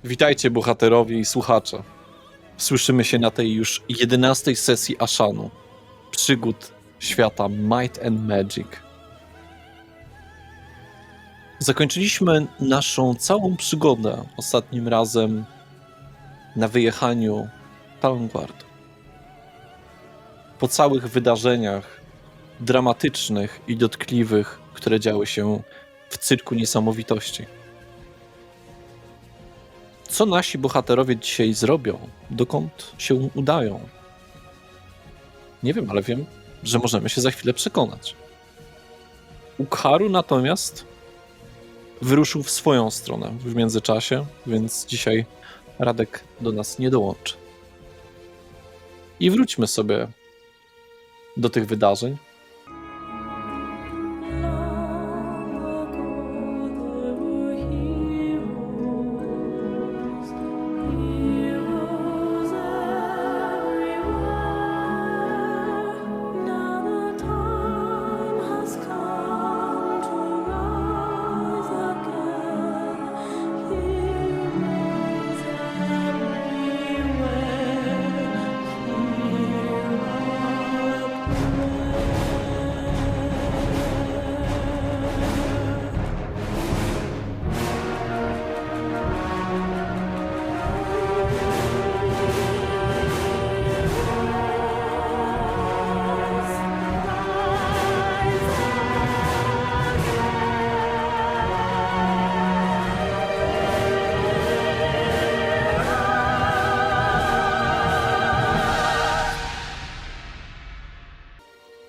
Witajcie bohaterowie i słuchacze. Słyszymy się na tej już 11 sesji Ashanu. Przygód świata Might and Magic. Zakończyliśmy naszą całą przygodę ostatnim razem na wyjechaniu Talonguard. Po całych wydarzeniach dramatycznych i dotkliwych, które działy się w cyrku niesamowitości. Co nasi bohaterowie dzisiaj zrobią? Dokąd się udają? Nie wiem, ale wiem, że możemy się za chwilę przekonać. Ukharu natomiast wyruszył w swoją stronę w międzyczasie, więc dzisiaj Radek do nas nie dołączy. I wróćmy sobie do tych wydarzeń.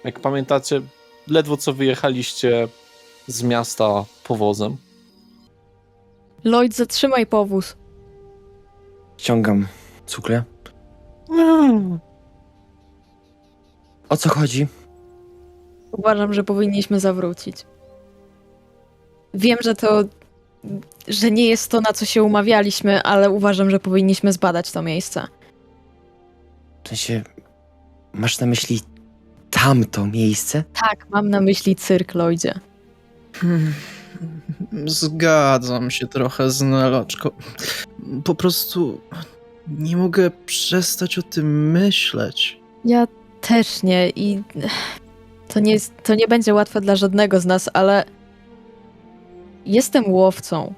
Jak pamiętacie, ledwo co wyjechaliście z miasta powozem. Lloyd, zatrzymaj powóz. Ściągam cuklę. O co chodzi? Uważam, że powinniśmy zawrócić. Wiem, że nie jest to, na co się umawialiśmy, ale uważam, że powinniśmy zbadać to miejsce. W sensie, masz na myśli tamto miejsce? Tak, mam na myśli cyrk, Lloydzie. Zgadzam się trochę z Neloczką. Po prostu nie mogę przestać o tym myśleć. Ja też nie i to nie będzie łatwe dla żadnego z nas, ale jestem łowcą.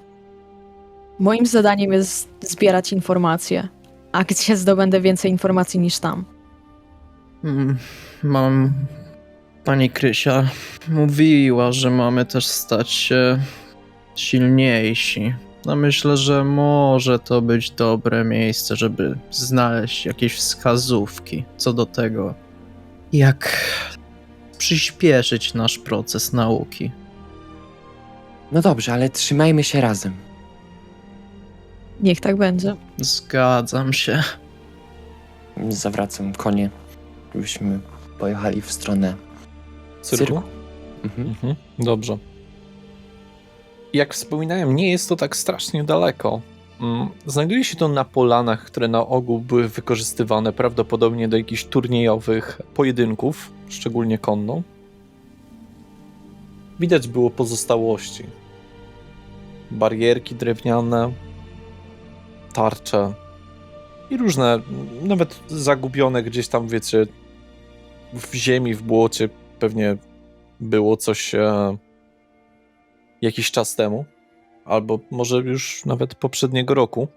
Moim zadaniem jest zbierać informacje. A gdzie zdobędę więcej informacji niż tam? Pani Krysia mówiła, że mamy też stać się silniejsi. No myślę, że może to być dobre miejsce, żeby znaleźć jakieś wskazówki co do tego, jak przyspieszyć nasz proces nauki. No dobrze, ale trzymajmy się razem. Niech tak będzie. Zgadzam się. Zawracam konie, byśmy pojechali w stronę Cyrku? Mhm. Dobrze. Jak wspominałem, nie jest to tak strasznie daleko. Znajduje się to na polanach, które na ogół były wykorzystywane prawdopodobnie do jakichś turniejowych pojedynków, szczególnie konno. Widać było pozostałości. Barierki drewniane, tarcze i różne, nawet zagubione gdzieś tam, wiecie, w ziemi, w błocie pewnie było coś jakiś czas temu, albo może już nawet poprzedniego roku.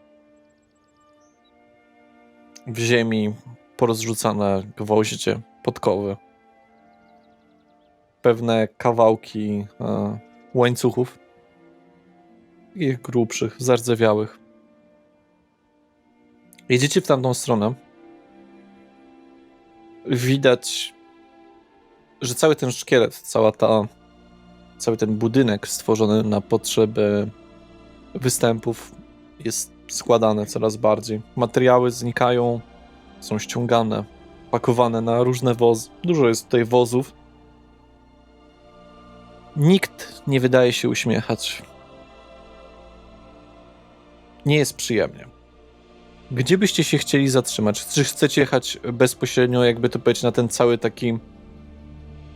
W ziemi porozrzucane gwoździe, podkowy, pewne kawałki łańcuchów, ich grubszych, zardzewiałych. Jedziecie w tamtą stronę. Widać, że cały ten szkielet, cały ten budynek stworzony na potrzeby występów jest składany coraz bardziej. Materiały znikają, są ściągane, pakowane na różne wozy. Dużo jest tutaj wozów. Nikt nie wydaje się uśmiechać. Nie jest przyjemnie. Gdzie byście się chcieli zatrzymać? Czy chcecie jechać bezpośrednio, jakby to powiedzieć, na ten cały taki...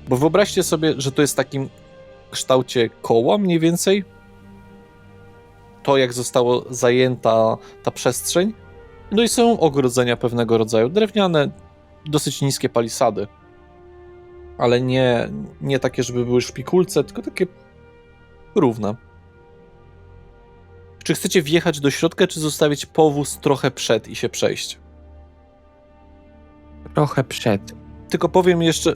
Bo wyobraźcie sobie, że to jest takim kształcie koła mniej więcej. to, jak została zajęta ta przestrzeń. No i są ogrodzenia pewnego rodzaju, drewniane, dosyć niskie palisady. Ale nie takie, żeby były szpikulce, tylko takie równe. Czy chcecie wjechać do środka, czy zostawić powóz trochę przed i się przejść? Trochę przed. Tylko powiem jeszcze,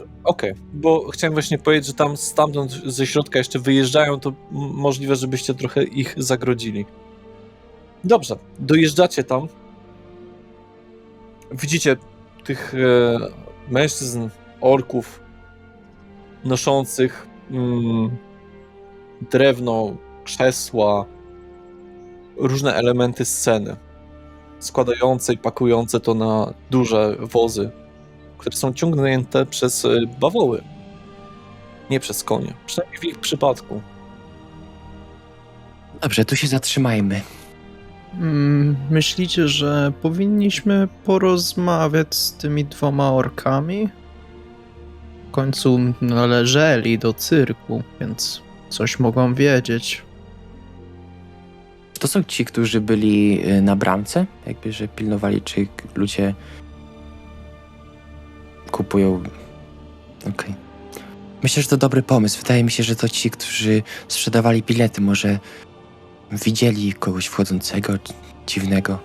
bo chciałem właśnie powiedzieć, że tam stamtąd ze środka jeszcze wyjeżdżają, to możliwe, żebyście trochę ich zagrodzili. Dobrze, dojeżdżacie tam. Widzicie tych mężczyzn, orków, noszących drewno, krzesła, różne elementy sceny, składające i pakujące to na duże wozy, które są ciągnięte przez bawoły, nie przez konie, przynajmniej w ich przypadku. Dobrze, tu się zatrzymajmy. Myślicie, że powinniśmy porozmawiać z tymi 2 orkami? W końcu należeli do cyrku, więc coś mogą wiedzieć. To są ci, którzy byli na bramce? Jakby, że pilnowali, czy ludzie kupują... Okej. Myślę, że to dobry pomysł. Wydaje mi się, że to ci, którzy sprzedawali bilety. Może widzieli kogoś wchodzącego, dziwnego.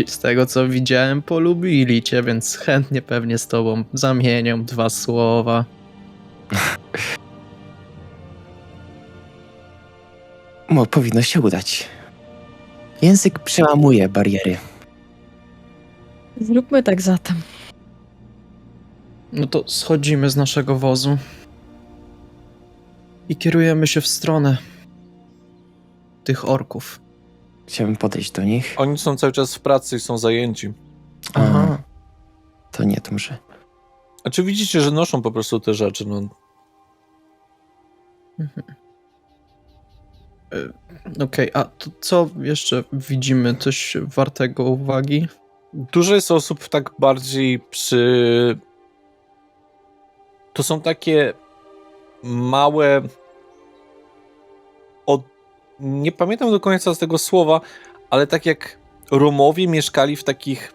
Z tego co widziałem, polubili cię, więc chętnie pewnie z tobą zamienią 2 słowa. Powinno się udać. Język przełamuje bariery. Zróbmy tak zatem. No to schodzimy z naszego wozu i kierujemy się w stronę tych orków. Chciałbym podejść do nich. Oni są cały czas w pracy i są zajęci. Aha. To nie, to może... A czy widzicie, że noszą po prostu te rzeczy? No, Okej, a to co jeszcze widzimy? Coś wartego uwagi? dużo jest osób tak bardziej przy... To są takie małe... Nie pamiętam do końca z tego słowa, ale tak jak Romowie mieszkali w takich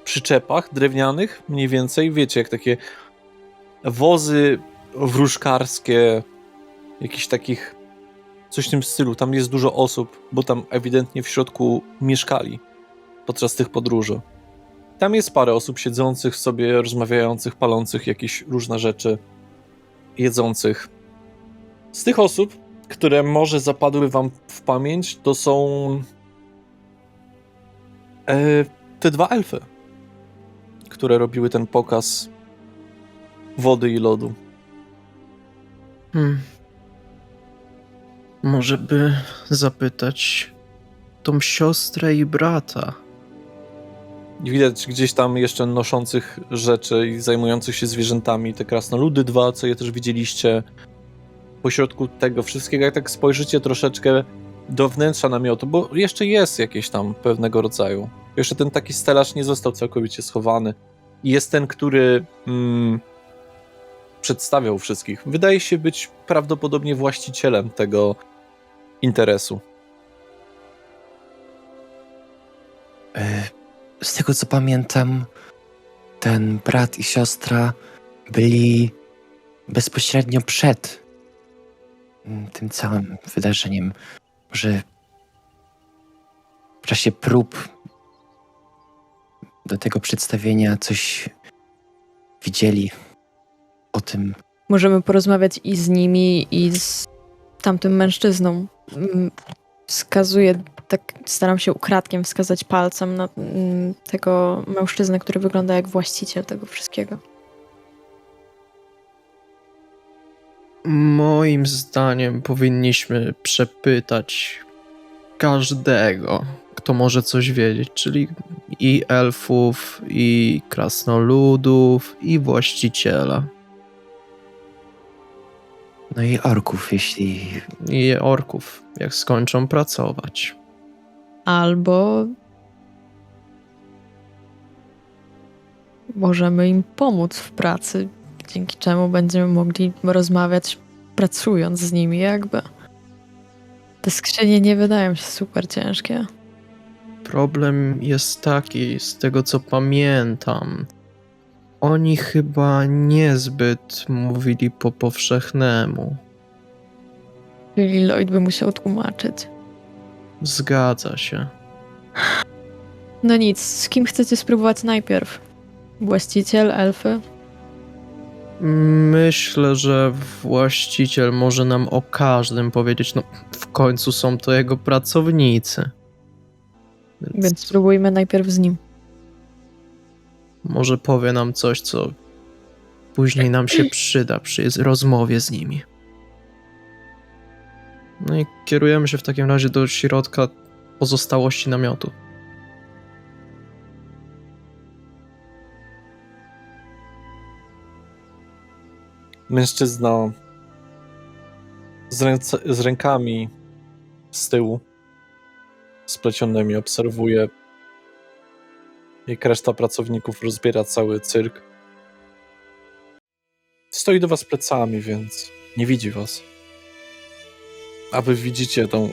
przyczepach drewnianych, mniej więcej, wiecie, jak takie wozy wróżkarskie, jakichś takich, coś w tym stylu. Tam jest dużo osób, bo tam ewidentnie w środku mieszkali podczas tych podróży. Tam jest parę osób siedzących sobie, rozmawiających, palących jakieś różne rzeczy, jedzących. Z tych osób, które może zapadły wam w pamięć, to są te 2 elfy, które robiły ten pokaz wody i lodu. Może by zapytać tą siostrę i brata. I widać gdzieś tam jeszcze noszących rzeczy i zajmujących się zwierzętami, te krasnoludy 2, co je też widzieliście. Pośrodku tego wszystkiego, jak tak spojrzycie troszeczkę do wnętrza namiotu, bo jeszcze jest jakieś tam pewnego rodzaju. Jeszcze ten taki stelaż nie został całkowicie schowany. I jest ten, który przedstawiał wszystkich. Wydaje się być prawdopodobnie właścicielem tego interesu. Z tego co pamiętam, ten brat i siostra byli bezpośrednio przed tym całym wydarzeniem. Może w czasie prób do tego przedstawienia coś widzieli o tym. Możemy porozmawiać i z nimi, i z tamtym mężczyzną. Wskazuję, tak staram się ukradkiem wskazać palcem na tego mężczyznę, który wygląda jak właściciel tego wszystkiego. Moim zdaniem powinniśmy przepytać każdego, kto może coś wiedzieć, czyli i elfów, i krasnoludów, i właściciela. No i orków, jeśli... I orków, jak skończą pracować. Albo możemy im pomóc w pracy, dzięki czemu będziemy mogli rozmawiać pracując z nimi jakby. Te skrzynie nie wydają się super ciężkie. Problem jest taki, z tego co pamiętam, oni chyba niezbyt mówili po powszechnemu. Czyli Lloyd by musiał tłumaczyć. Zgadza się. No nic, z kim chcecie spróbować najpierw? Właściciel, elfy? Myślę, że właściciel może nam o każdym powiedzieć. No, w końcu są to jego pracownicy. Więc spróbujmy najpierw z nim. Może powie nam coś, co później nam się przyda przy rozmowie z nimi. No i kierujemy się w takim razie do środka pozostałości namiotu. Mężczyzna z rękami z tyłu splecionymi obserwuje, jak reszta pracowników rozbiera cały cyrk. Stoi do was plecami, więc nie widzi was. A wy widzicie tą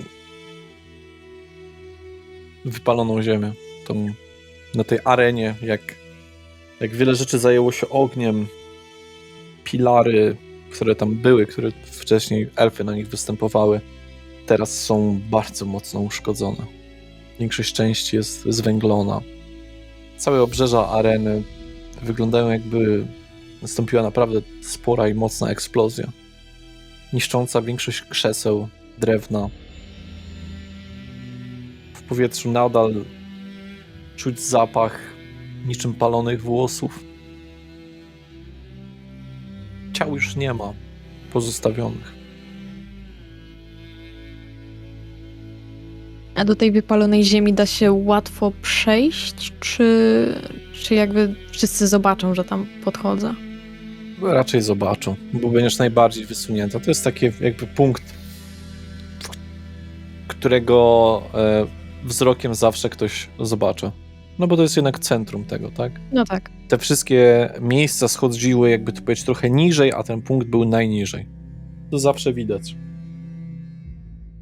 wypaloną ziemię, tą, na tej arenie, jak wiele rzeczy zajęło się ogniem. Pilary, które tam były, które wcześniej elfy na nich występowały, teraz są bardzo mocno uszkodzone. Większość części jest zwęglona. Całe obrzeża areny wyglądają, jakby nastąpiła naprawdę spora i mocna eksplozja, niszcząca większość krzeseł, drewna. W powietrzu nadal czuć zapach niczym palonych włosów. Ciał już nie ma pozostawionych. A do tej wypalonej ziemi da się łatwo przejść? Czy jakby wszyscy zobaczą, że tam podchodzę? Raczej zobaczą, bo będziesz najbardziej wysunięta. To jest taki jakby punkt, którego wzrokiem zawsze ktoś zobaczy. No bo to jest jednak centrum tego, tak? No tak. Te wszystkie miejsca schodziły, jakby to powiedzieć, trochę niżej, a ten punkt był najniżej. To zawsze widać.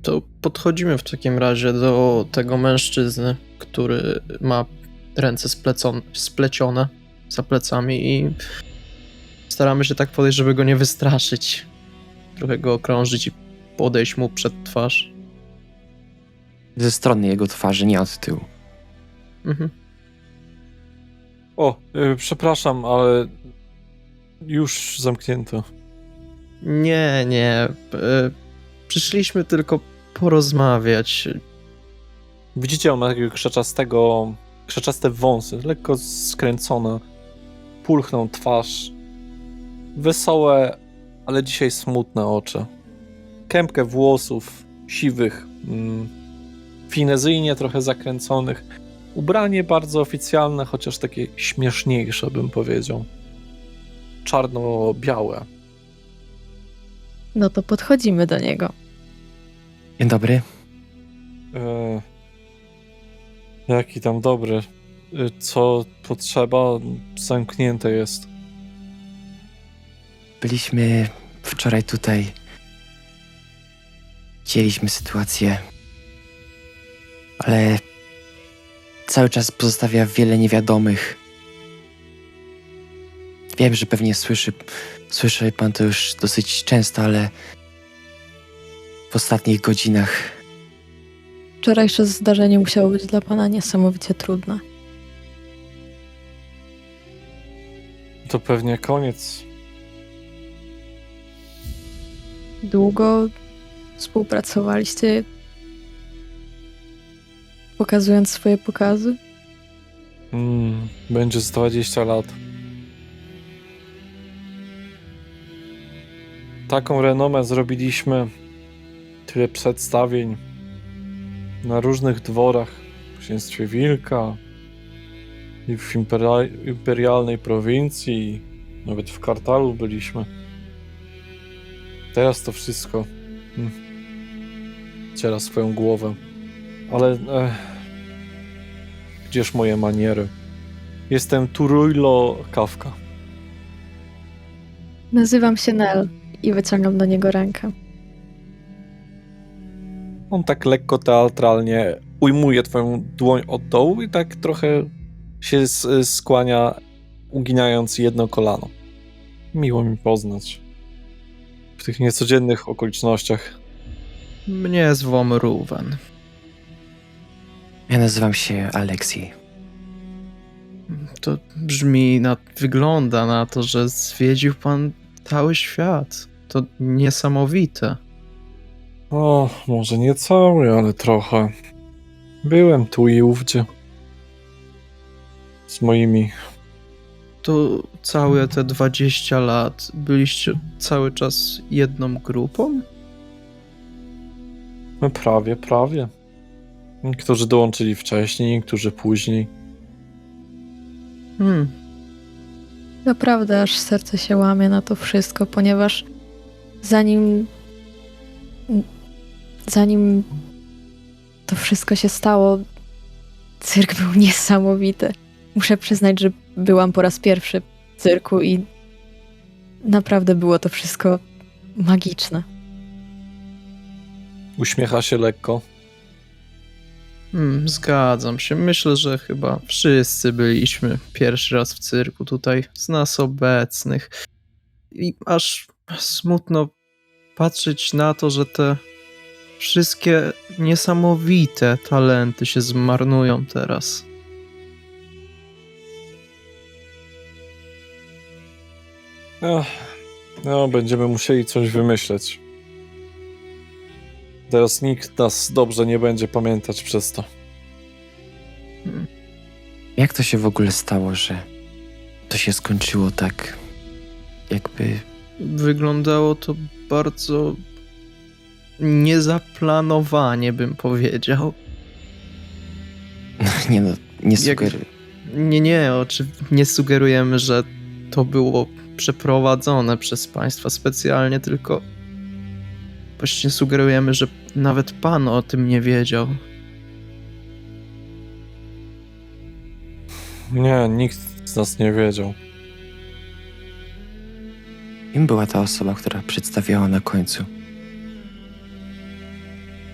To podchodzimy w takim razie do tego mężczyzny, który ma ręce splecione za plecami i staramy się tak podejść, żeby go nie wystraszyć. Trochę go okrążyć i podejść mu przed twarz. Ze strony jego twarzy, nie od tyłu. Mhm. O, przepraszam, ale już zamknięto. Nie. Przyszliśmy tylko porozmawiać. Widzicie, on ma takiego krzaczaste wąsy, lekko skręcone, pulchną twarz, wesołe, ale dzisiaj smutne oczy. Kępkę włosów, siwych, finezyjnie trochę zakręconych. Ubranie bardzo oficjalne, chociaż takie śmieszniejsze, bym powiedział. Czarno-białe. No to podchodzimy do niego. Dzień dobry. Jaki tam dobry. Co potrzeba? Zamknięte jest. Byliśmy wczoraj tutaj. Widzieliśmy sytuację. Ale cały czas pozostawia wiele niewiadomych. Wiem, że pewnie słyszy pan to już dosyć często, ale w ostatnich godzinach Wczorajsze zdarzenie musiało być dla pana niesamowicie trudne. To pewnie koniec. Długo współpracowaliście, pokazując swoje pokazy? Będzie z 20 lat. Taką renomę zrobiliśmy. Tyle przedstawień na różnych dworach. W księstwie Wilka i w imperialnej prowincji. Nawet w Kartalu byliśmy. Teraz to wszystko ciera swoją głowę. Ale gdzież moje maniery? Jestem Turujlo Kafka. Nazywam się Nel i wyciągam do niego rękę. On tak lekko teatralnie ujmuje twoją dłoń od dołu i tak trochę się skłania, uginając jedno kolano. Miło mi poznać. W tych niecodziennych okolicznościach. Mnie zwą Ruwen. Ja nazywam się Aleksiej. To wygląda na to, że zwiedził pan cały świat. To niesamowite. O, może nie cały, ale trochę. Byłem tu i ówdzie. Z moimi... To całe te 20 lat byliście cały czas jedną grupą? No prawie. Niektórzy dołączyli wcześniej, niektórzy później. Naprawdę aż serce się łamie na to wszystko, ponieważ zanim to wszystko się stało, cyrk był niesamowity. Muszę przyznać, że byłam po raz pierwszy w cyrku i naprawdę było to wszystko magiczne. Uśmiecha się lekko. Zgadzam się. Myślę, że chyba wszyscy byliśmy pierwszy raz w cyrku tutaj z nas obecnych. I aż smutno patrzeć na to, że te wszystkie niesamowite talenty się zmarnują teraz. No, będziemy musieli coś wymyśleć. Teraz nikt nas dobrze nie będzie pamiętać przez to. Jak to się w ogóle stało, że to się skończyło tak jakby... Wyglądało to bardzo niezaplanowanie, bym powiedział. Nie no, nie sugeruję. Nie sugerujemy, że to było przeprowadzone przez państwa specjalnie, tylko właśnie sugerujemy, że nawet pan o tym nie wiedział. Nie, nikt z nas nie wiedział. Kim była ta osoba, która przedstawiała na końcu?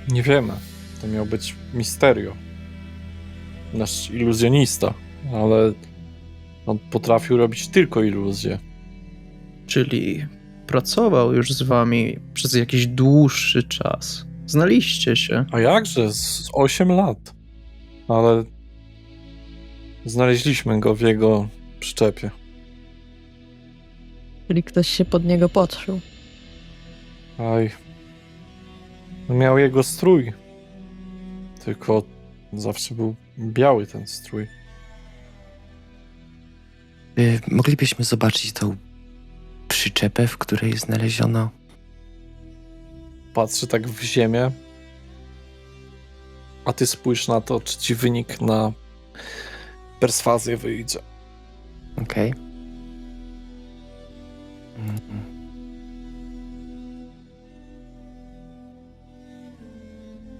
Nie wiemy. To miał być Misterio. Nasz iluzjonista. Ale on potrafił robić tylko iluzje. Czyli pracował już z wami przez jakiś dłuższy czas. Znaliście się. A jakże? Z 8 lat. Ale znaleźliśmy go w jego przyczepie. Czyli ktoś się pod niego podszył. Aj. Miał jego strój. Tylko zawsze był biały ten strój. Moglibyśmy zobaczyć tą przyczepę, w której znaleziono... Patrzy tak w ziemię. A ty spójrz na to, czy ci wynik na perswazję wyjdzie. Okej.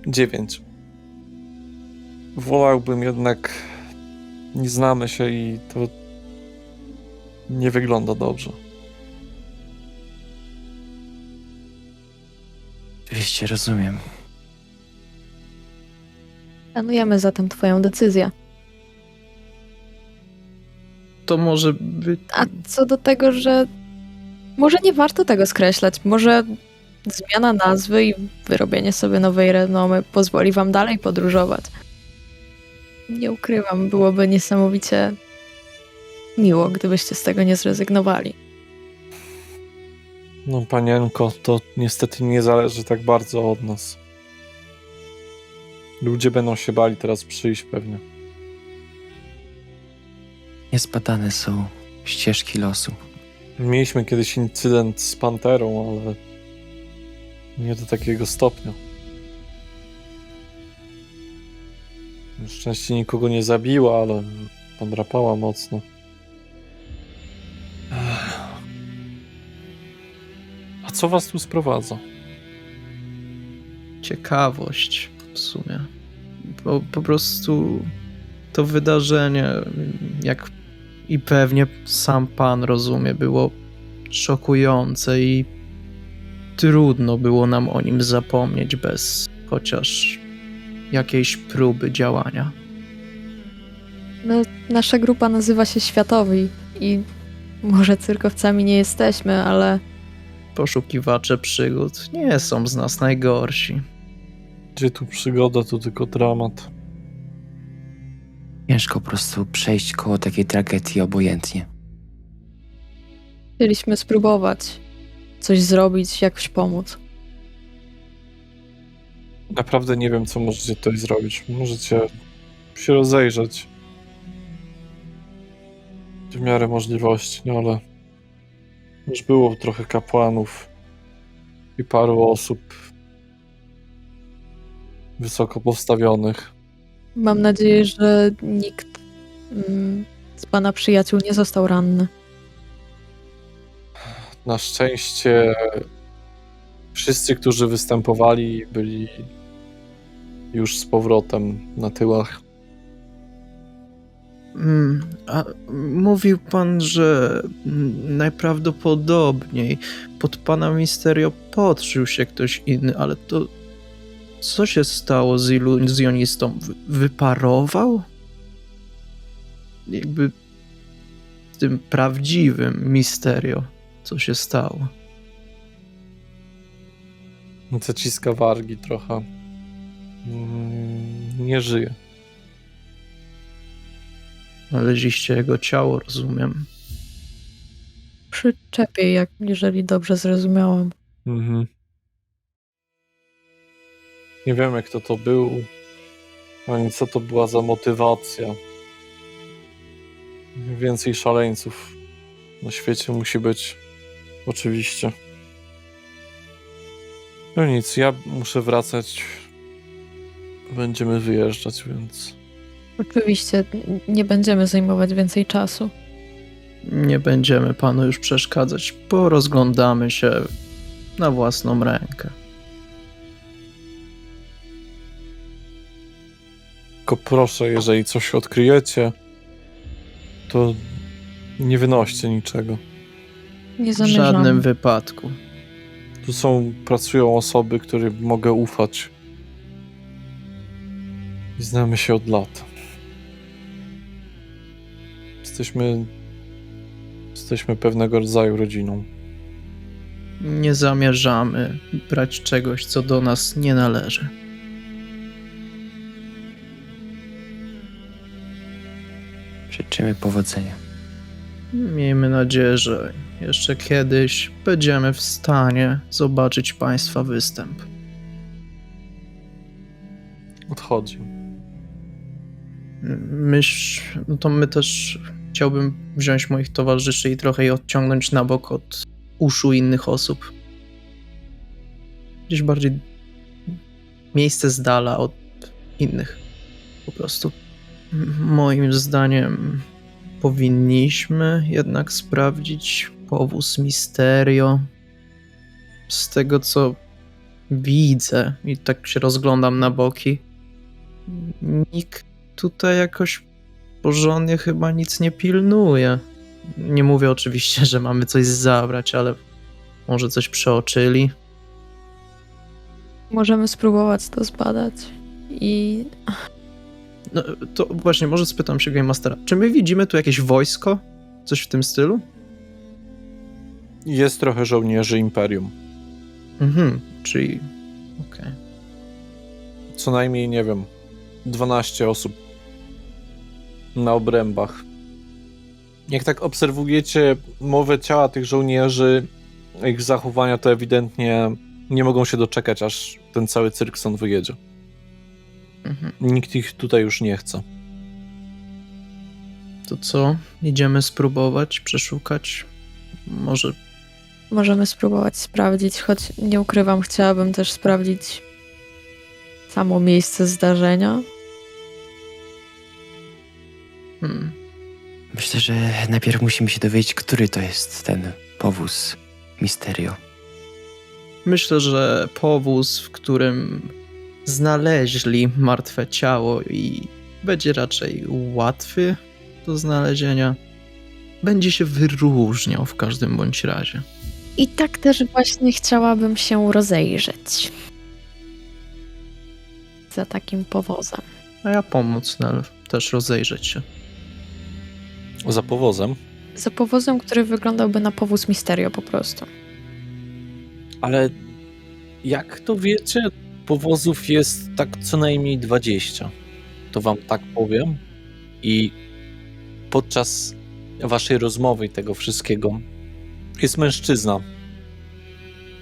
9. Wolałbym jednak... Nie znamy się i to nie wygląda dobrze. Oczywiście, rozumiem. Szanujemy zatem twoją decyzję. To może być... A co do tego, że może nie warto tego skreślać, może zmiana nazwy i wyrobienie sobie nowej renomy pozwoli wam dalej podróżować. Nie ukrywam, byłoby niesamowicie miło, gdybyście z tego nie zrezygnowali. No panienko, to niestety nie zależy tak bardzo od nas. Ludzie będą się bali teraz przyjść pewnie. Niezbadane są ścieżki losu. Mieliśmy kiedyś incydent z panterą, ale nie do takiego stopnia. Na szczęście nikogo nie zabiła, ale podrapała mocno. A co was tu sprowadza? ciekawość w sumie. Po prostu to wydarzenie, jak i pewnie sam pan rozumie, było szokujące i trudno było nam o nim zapomnieć bez chociaż jakiejś próby działania. No, nasza grupa nazywa się Światowi i może cyrkowcami nie jesteśmy, ale Poszukiwacze przygód nie są z nas najgorsi. Gdzie tu przygoda, to tylko dramat. Ciężko po prostu przejść koło takiej tragedii obojętnie. chcieliśmy spróbować coś zrobić, jakoś pomóc. Naprawdę nie wiem, co możecie tutaj zrobić. Możecie się rozejrzeć w miarę możliwości, no ale już było trochę kapłanów i paru osób wysoko postawionych. Mam nadzieję, że nikt z pana przyjaciół nie został ranny. Na szczęście wszyscy, którzy występowali, byli już z powrotem na tyłach. A mówił pan, że najprawdopodobniej pod pana Misterio podszył się ktoś inny, ale to co się stało z iluzjonistą? Wyparował? Jakby z tym prawdziwym Misterio, co się stało? Zaciska wargi trochę. Nie żyje. Znaleźliście jego ciało, rozumiem. Przyczepiej, jeżeli dobrze zrozumiałam. Mhm. Nie wiemy, kto to był, ani co to była za motywacja. Więcej szaleńców na świecie musi być. Oczywiście. No nic, ja muszę wracać. Będziemy wyjeżdżać, więc... Oczywiście nie będziemy zajmować więcej czasu. Nie będziemy panu już przeszkadzać. Porozglądamy się na własną rękę. Tylko proszę, jeżeli coś odkryjecie, to nie wynoście niczego. Nie W zamierzamy. żadnym wypadku. Tu pracują osoby, którym mogę ufać. I znamy się od lat. Jesteśmy pewnego rodzaju rodziną. Nie zamierzamy brać czegoś, co do nas nie należy. Życzymy powodzenia. Miejmy nadzieję, że jeszcze kiedyś będziemy w stanie zobaczyć państwa występ. Odchodzi. No to my też chciałbym wziąć moich towarzyszy i trochę je odciągnąć na bok od uszu innych osób. Gdzieś bardziej miejsce z dala od innych. Po prostu. Moim zdaniem powinniśmy jednak sprawdzić powóz Misterio. Z tego, co widzę i tak się rozglądam na boki, nikt tutaj jakoś porządnie chyba nic nie pilnuje. Nie mówię oczywiście, że mamy coś zabrać, ale może coś przeoczyli. Możemy spróbować to zbadać. I No, to właśnie, może spytam się Game Mastera, czy my widzimy tu jakieś wojsko? Coś w tym stylu? Jest trochę żołnierzy Imperium. Czyli... Okej. Co najmniej, nie wiem, 12 osób na obrębach. Jak tak obserwujecie mowę ciała tych żołnierzy, ich zachowania, to ewidentnie nie mogą się doczekać, aż ten cały cyrk stąd wyjedzie. Nikt ich tutaj już nie chce. To co? Idziemy spróbować, przeszukać? Może... możemy spróbować sprawdzić, choć nie ukrywam, chciałabym też sprawdzić samo miejsce zdarzenia. Myślę, że najpierw musimy się dowiedzieć, który to jest ten powóz Misterio. Myślę, że powóz, w którym znaleźli martwe ciało i będzie raczej łatwy do znalezienia, będzie się wyróżniał w każdym bądź razie. I tak też właśnie chciałabym się rozejrzeć. za takim powozem. A ja pomóc Nel, też rozejrzeć się. Za powozem. Za powozem, który wyglądałby na powóz Misterio po prostu. Ale jak to wiecie, powozów jest tak co najmniej 20. To wam tak powiem. I podczas waszej rozmowy i tego wszystkiego jest mężczyzna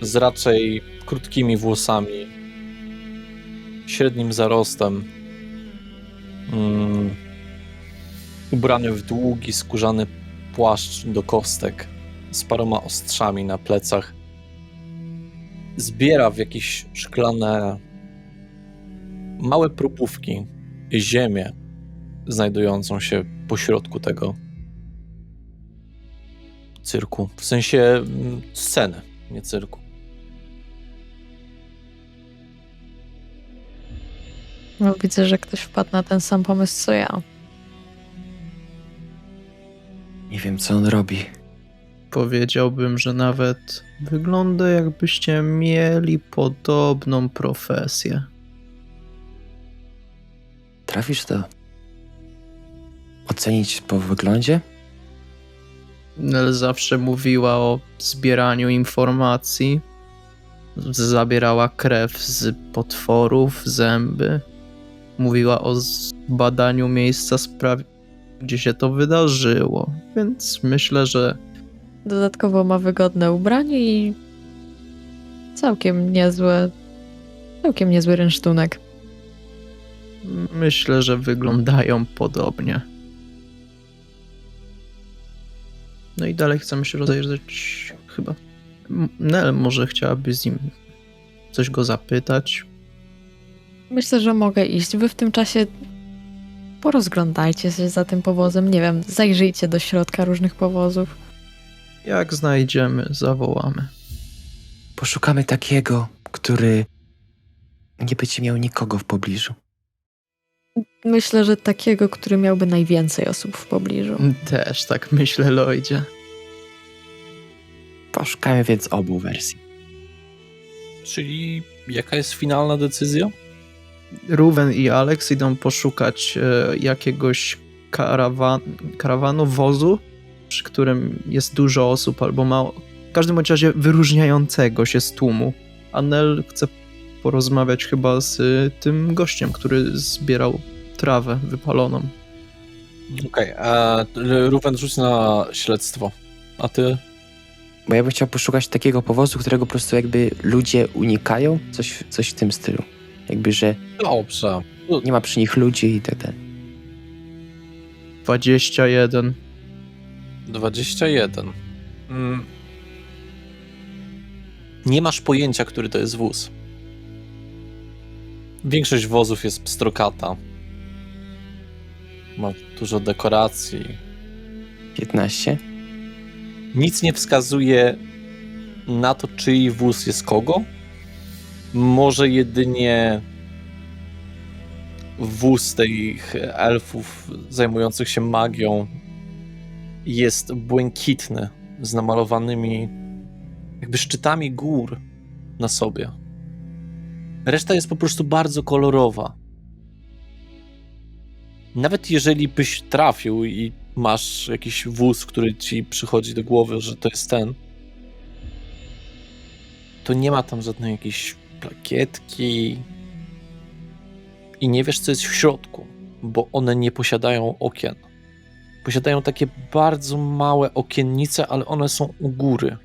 z raczej krótkimi włosami, średnim zarostem, ubrany w długi, skórzany płaszcz do kostek z paroma ostrzami na plecach. Zbiera w jakieś szklane małe próbówki ziemię znajdującą się pośrodku tego cyrku. W sensie sceny, nie cyrku. No, widzę, że ktoś wpadł na ten sam pomysł co ja. Nie wiem, co on robi. Powiedziałbym, że nawet wygląda jakbyście mieli podobną profesję. Trafisz to ocenić po wyglądzie? Nel zawsze mówiła o zbieraniu informacji. Zabierała krew z potworów, zęby. Mówiła o badaniu miejsca sprawy, gdzie się to wydarzyło. Więc myślę, że Dodatkowo ma wygodne ubranie i całkiem niezły rynsztunek. wyglądają podobnie. No i dalej chcemy się rozejrzeć chyba. Nel może chciałaby z nim coś go zapytać. Myślę, że mogę iść. Wy w tym czasie porozglądajcie się za tym powozem. Nie wiem, zajrzyjcie do środka różnych powozów. Jak znajdziemy, zawołamy. Poszukamy takiego, który nie będzie miał nikogo w pobliżu. Myślę, że takiego, który miałby najwięcej osób w pobliżu. Też tak myślę, Lloydzie. Poszukamy więc obu wersji. Czyli jaka jest finalna decyzja? Ruven i Alex idą poszukać jakiegoś karawanu, wozu, przy którym jest dużo osób albo mało. W każdym bądź razie wyróżniającego się z tłumu. A Nel chce porozmawiać chyba z tym gościem, który zbierał trawę wypaloną. Okej, Ruben rzuć na śledztwo. A ty? Bo ja bym chciał poszukać takiego powozu, którego po prostu jakby ludzie unikają, coś w tym stylu. Jakby, że Dobrze. nie ma przy nich ludzi i tak dalej. 21. 21. Nie masz pojęcia, który to jest wóz. Większość wozów jest pstrokata. Ma dużo dekoracji. 15. Nic nie wskazuje na to, czyj wóz jest kogo. Może jedynie wóz tych elfów zajmujących się magią jest błękitny, z namalowanymi jakby szczytami gór na sobie. Reszta jest po prostu bardzo kolorowa. Nawet jeżeli byś trafił i masz jakiś wóz, który ci przychodzi do głowy, że to jest ten, to nie ma tam żadnej jakiejś plakietki i nie wiesz, co jest w środku, bo one nie posiadają okien. Posiadają takie bardzo małe okiennice, ale one są u góry.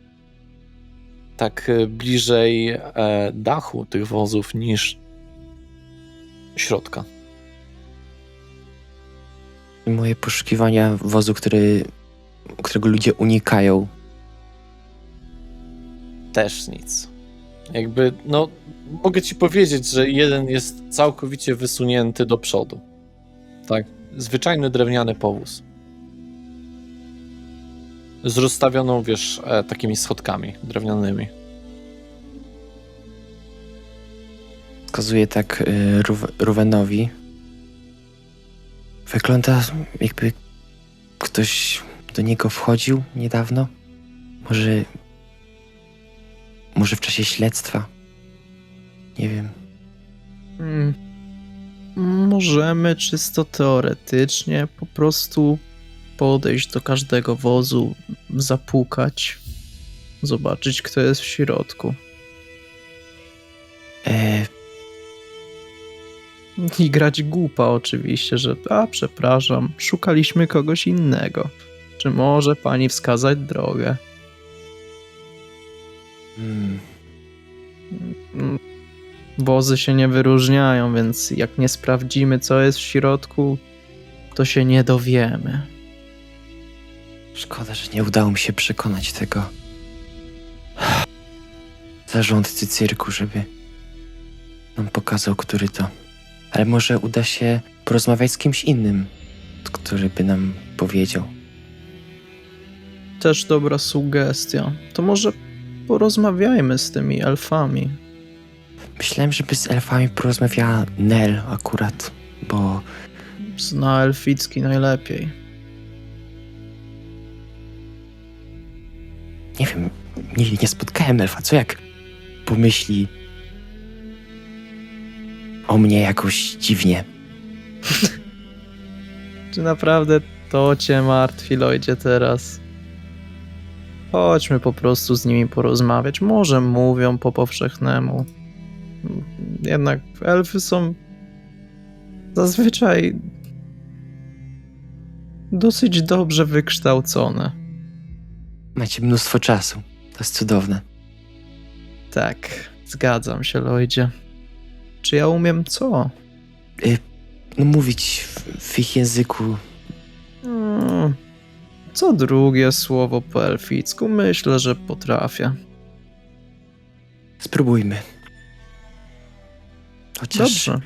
Tak bliżej dachu tych wozów niż środka. Moje poszukiwania wozu, którego ludzie unikają. Też nic. Jakby, no, mogę ci powiedzieć, że jeden jest całkowicie wysunięty do przodu. Tak, zwyczajny drewniany powóz. Z rozstawioną, wiesz, takimi schodkami drewnianymi. Wskazuję tak Ruvenowi. Wygląda, jakby ktoś do niego wchodził niedawno. Może w czasie śledztwa. Nie wiem. możemy czysto teoretycznie po prostu podejść do każdego wozu, zapukać, zobaczyć, kto jest w środku. I grać głupa oczywiście, że przepraszam, szukaliśmy kogoś innego. Czy może pani wskazać drogę? Hmm. Wozy się nie wyróżniają, więc jak nie sprawdzimy, co jest w środku, to się nie dowiemy. Szkoda, że nie udało mi się przekonać tego zarządcy cyrku, żeby nam pokazał, który to. Ale może uda się porozmawiać z kimś innym, który by nam powiedział. Też dobra sugestia. To może porozmawiajmy z tymi elfami. Myślałem, żeby z elfami porozmawiała Nel akurat, bo Zna elficki najlepiej. nie wiem, nigdy nie spotkałem elfa. Co jak pomyśli o mnie jakoś dziwnie? Czy naprawdę to cię martwi, Lloydzie, teraz? Chodźmy po prostu z nimi porozmawiać. Może mówią po powszechnemu. Jednak elfy są zazwyczaj dosyć dobrze wykształcone. Macie mnóstwo czasu. To jest cudowne. Tak, zgadzam się, Lloydzie. Czy ja umiem co? No mówić w ich języku. Co drugie słowo po elficku? Myślę, że potrafię. Spróbujmy. Chociaż Dobrze.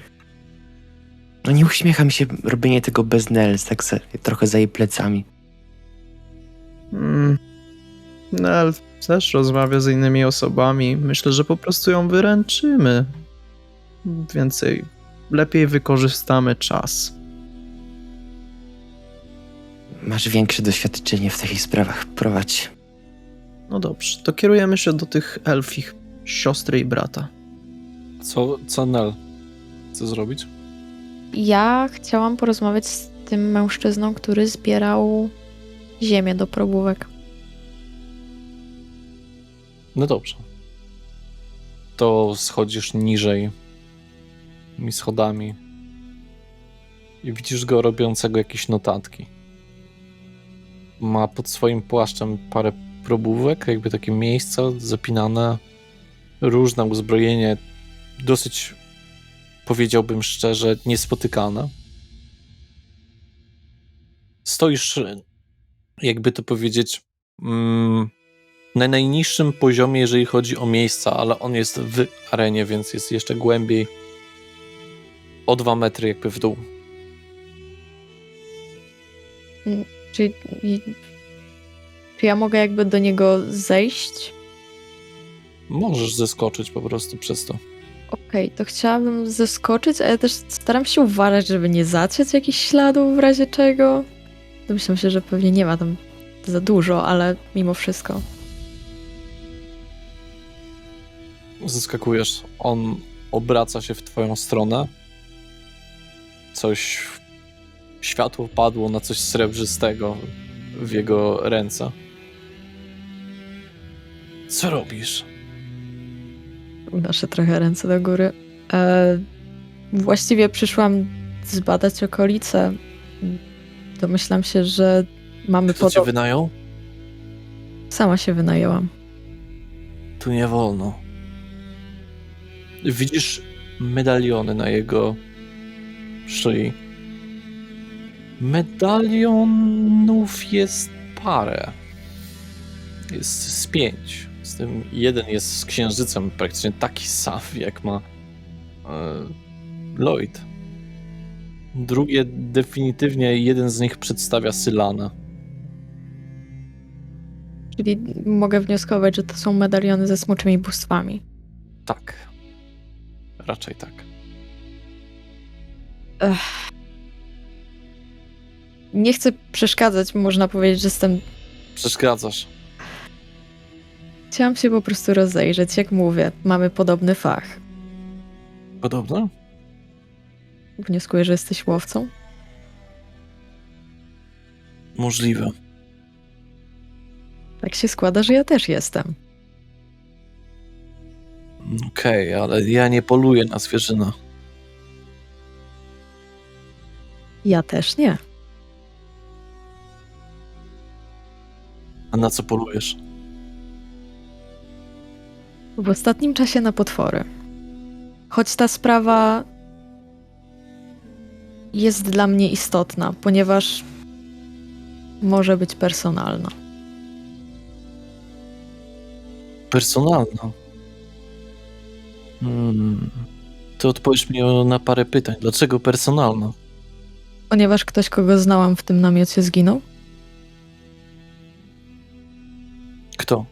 no nie uśmiecha mi się robienie tego bez Nel, tak trochę za jej plecami. Nel też rozmawia z innymi osobami. Myślę, że po prostu ją wyręczymy. Więcej, lepiej wykorzystamy czas. Masz większe doświadczenie w takich sprawach. Prowadź. No dobrze, to kierujemy się do tych elfich siostry i brata. Co Nel chce zrobić? Ja chciałam porozmawiać z tym mężczyzną, który zbierał ziemię do probówek. No dobrze. To schodzisz niżej tymi schodami i widzisz go robiącego jakieś notatki. Ma pod swoim płaszczem parę probówek, jakby takie miejsca zapinane, różne uzbrojenie, dosyć, powiedziałbym szczerze, niespotykane. Stoisz, jakby to powiedzieć, na najniższym poziomie, jeżeli chodzi o miejsca, ale on jest w arenie, więc jest jeszcze głębiej, o 2 metry jakby w dół. Czy, czy ja mogę jakby do niego zejść? Możesz zeskoczyć po prostu przez to. Okej, to chciałabym zeskoczyć, ale też staram się uważać, żeby nie zatrzeć jakichś śladów w razie czego. Domyślam się, że pewnie nie ma tam za dużo, ale mimo wszystko. Zeskakujesz, on obraca się w twoją stronę. Światło padło na coś srebrzystego w jego ręce. Co robisz? Unoszę trochę ręce do góry. Właściwie przyszłam zbadać okolice. Domyślam się, że mamy Kto cię wynajął? Sama się wynajęłam. Tu nie wolno. Widzisz medaliony na jego szyi. Medalionów jest parę. Jest z 5. Z tym jeden jest z księżycem praktycznie taki sam, jak ma Lloyd. Drugie definitywnie jeden z nich przedstawia Sylanę. Czyli mogę wnioskować, że to są medaliony ze smoczymi bóstwami. Tak. Raczej tak. Nie chcę przeszkadzać, można powiedzieć, że jestem... Przeszkadzasz. Chciałam się po prostu rozejrzeć, jak mówię. Mamy podobny fach. Podobno? Wnioskuję, że jesteś łowcą? Możliwe. Tak się składa, że ja też jestem. Okej, ale ja nie poluję na zwierzynę. Ja też nie. A na co polujesz? W ostatnim czasie na potwory. Choć ta sprawa jest dla mnie istotna, ponieważ może być personalna. Personalna. To odpowiedz mi na parę pytań. Dlaczego personalna? Ponieważ ktoś, kogo znałam w tym namiocie, zginął? Kto?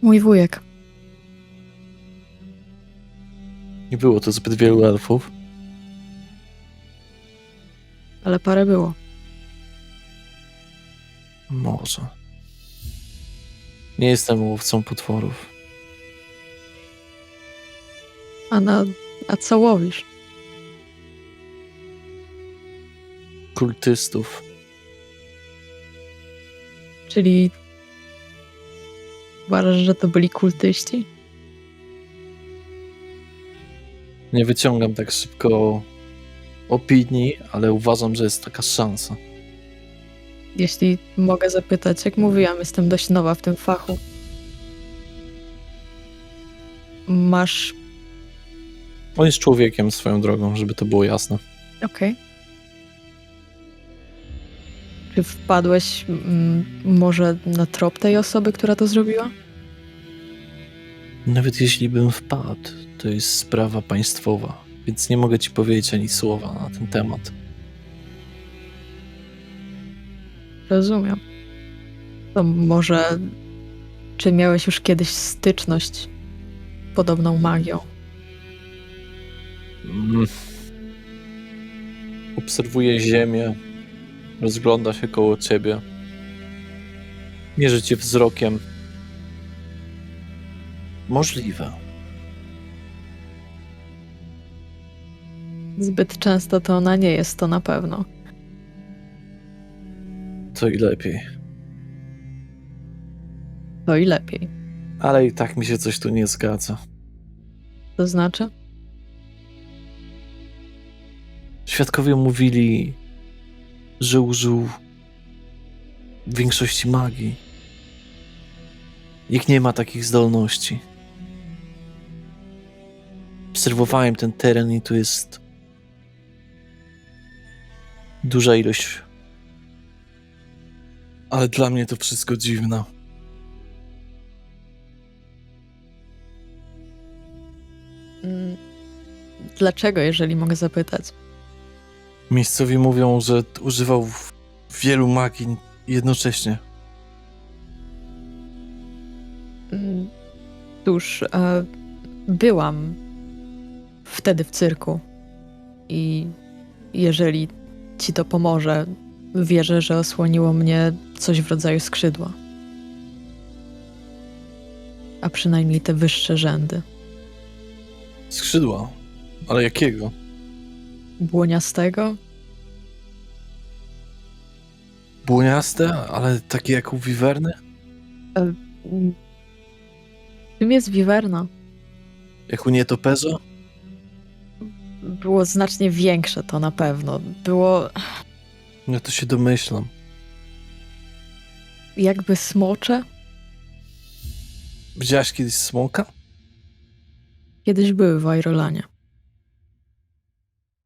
Mój wujek. Nie było to zbyt wielu elfów. Ale parę było. Może. Nie jestem łowcą potworów. A co łowisz? Kultystów. Czyli uważasz, że to byli kultyści? Nie wyciągam tak szybko opinii, ale uważam, że jest taka szansa. Jeśli mogę zapytać, jak mówiłam, jestem dość nowa w tym fachu. Masz... On jest człowiekiem swoją drogą, żeby to było jasne. Okej. Czy wpadłeś może na trop tej osoby, która to zrobiła? Nawet jeśli bym wpadł, to jest sprawa państwowa, więc nie mogę ci powiedzieć ani słowa na ten temat. Rozumiem. To może... Czy miałeś już kiedyś styczność z podobną magią? Obserwuje ziemię, rozgląda się koło ciebie, mierzy cię wzrokiem. Możliwe. Zbyt często to ona nie jest, to na pewno. To i lepiej. To i lepiej. Ale i tak mi się coś tu nie zgadza. To znaczy? Świadkowie mówili, że użył większości magii. Nikt nie ma takich zdolności. Obserwowałem ten teren i tu jest duża ilość. Ale dla mnie to wszystko dziwne. Dlaczego, jeżeli mogę zapytać? Miejscowi mówią, że używał wielu magii jednocześnie. Cóż, byłam wtedy w cyrku i jeżeli ci to pomoże, wierzę, że osłoniło mnie coś w rodzaju skrzydła. A przynajmniej te wyższe rzędy. Skrzydła? Ale jakiego? Błoniastego? Błoniaste, ale takie jak u wiwerny? Czym jest wiwerna? Jak u nietoperza? Było znacznie większe, to na pewno. Było No to się domyślam. jakby smocze. Widziałaś kiedyś smoka? Kiedyś były w Airolanie.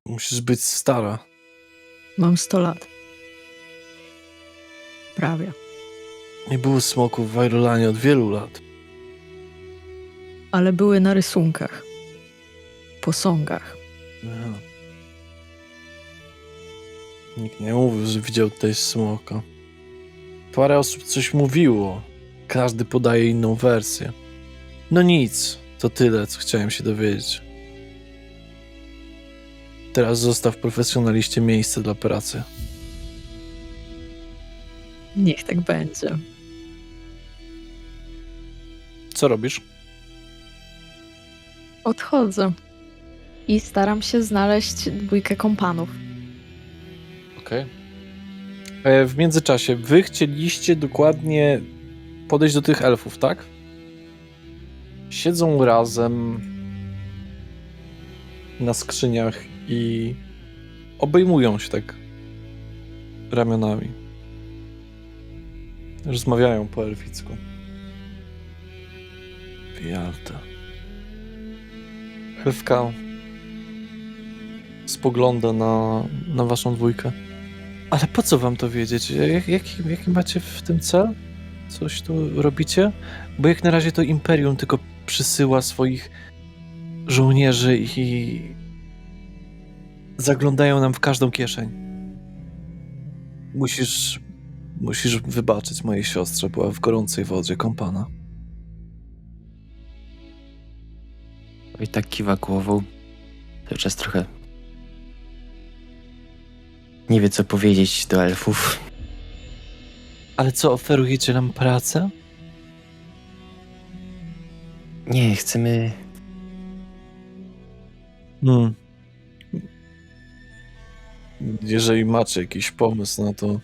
Musisz być stara. Mam 100 lat. Prawie. Nie było smoków w Airolanie od wielu lat. Ale były na rysunkach. Posągach. Aha. Nikt nie mówił, że widział tutaj smoka. Parę osób coś mówiło. Każdy podaje inną wersję. No nic, to tyle, co chciałem się dowiedzieć. Teraz zostaw profesjonaliście miejsce dla pracy. Niech tak będzie. Co robisz? Odchodzę. i staram się znaleźć dwójkę kompanów. Okej. W międzyczasie, wy chcieliście dokładnie podejść do tych elfów, tak? Siedzą razem na skrzyniach i obejmują się tak ramionami. Rozmawiają po elficku. Wialta. Elfka spogląda na waszą dwójkę. Ale po co wam to wiedzieć? Jaki macie w tym cel? Coś tu robicie? Bo jak na razie to Imperium tylko przysyła swoich żołnierzy i zaglądają nam w każdą kieszeń. Musisz wybaczyć mojej siostrze, była w gorącej wodzie kąpana. I tak kiwa głową. Cały czas trochę nie wie, co powiedzieć do elfów. Ale co, oferujecie nam pracę? Nie, chcemy... Jeżeli macie jakiś pomysł na to,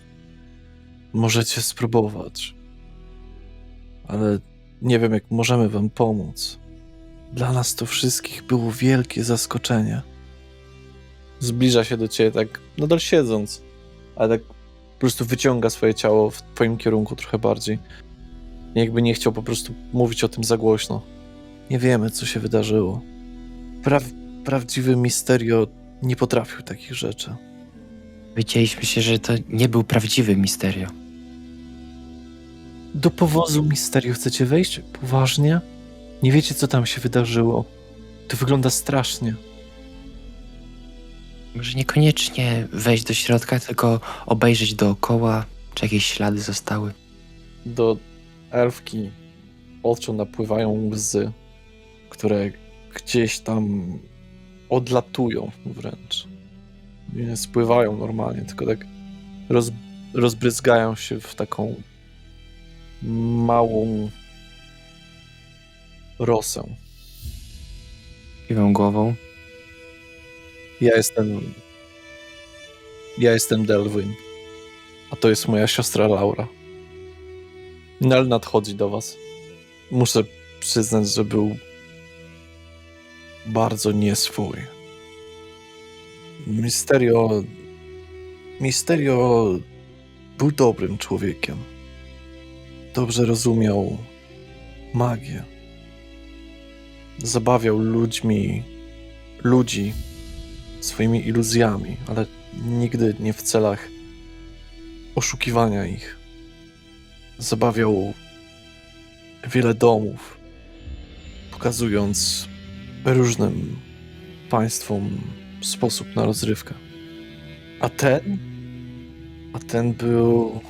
możecie spróbować. Ale nie wiem, jak możemy wam pomóc. Dla nas to wszystkich było wielkie zaskoczenie. Zbliża się do ciebie tak, nadal siedząc, ale tak po prostu wyciąga swoje ciało w twoim kierunku trochę bardziej. Jakby nie chciał po prostu mówić o tym za głośno. Nie wiemy, co się wydarzyło. Prawdziwy Misterio nie potrafił takich rzeczy. Wiedzieliśmy się, że to nie był prawdziwy Misterio. Do powozu Misterio chcecie wejść? Poważnie? Nie wiecie, co tam się wydarzyło. To wygląda strasznie. Może niekoniecznie wejść do środka, tylko obejrzeć dookoła, czy jakieś ślady zostały. Do elfki oczu napływają łzy, które gdzieś tam odlatują wręcz. Nie spływają normalnie, tylko tak rozbryzgają się w taką małą rosę. Kiwam głową. Ja jestem Delwyn, a to jest moja siostra Laura. Nel nadchodzi do was. Muszę przyznać, że był bardzo nieswój. Misterio był dobrym człowiekiem. Dobrze rozumiał magię. Zabawiał ludzi swoimi iluzjami, ale nigdy nie w celach oszukiwania ich. Zabawiał wiele domów, pokazując różnym państwom sposób na rozrywkę. A ten był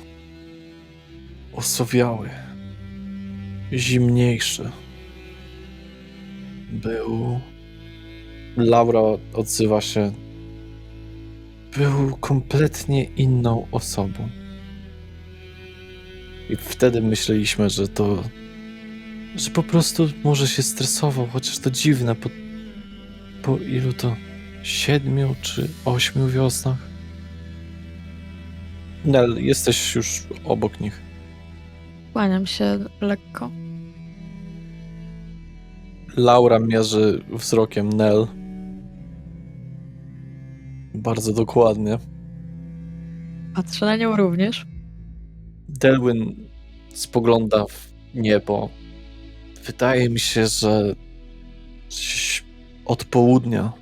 osowiały, zimniejszy. Laura odzywa się. Był kompletnie inną osobą. I wtedy myśleliśmy, że po prostu może się stresował, chociaż to dziwne, po ilu to 7 czy 8 wiosnach. Nel, jesteś już obok nich. Kłaniam się lekko. Laura mierzy wzrokiem Nel. Bardzo dokładnie. Patrzę na nią również. Delwyn spogląda w niebo. Wydaje mi się, że gdzieś od południa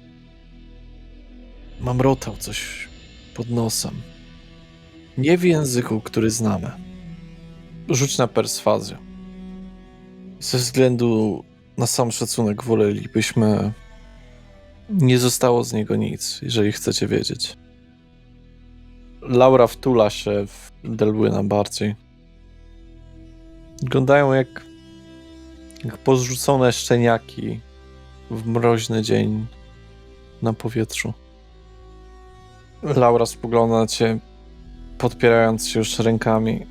mamrotał coś pod nosem. Nie w języku, który znamy. Rzuć na perswazję. Ze względu na sam szacunek wolelibyśmy nie zostało z niego nic, jeżeli chcecie wiedzieć. Laura wtula się w Delwyna bardziej. Wyglądają jak porzucone szczeniaki w mroźny dzień na powietrzu. Laura spogląda na cię, podpierając się już rękami.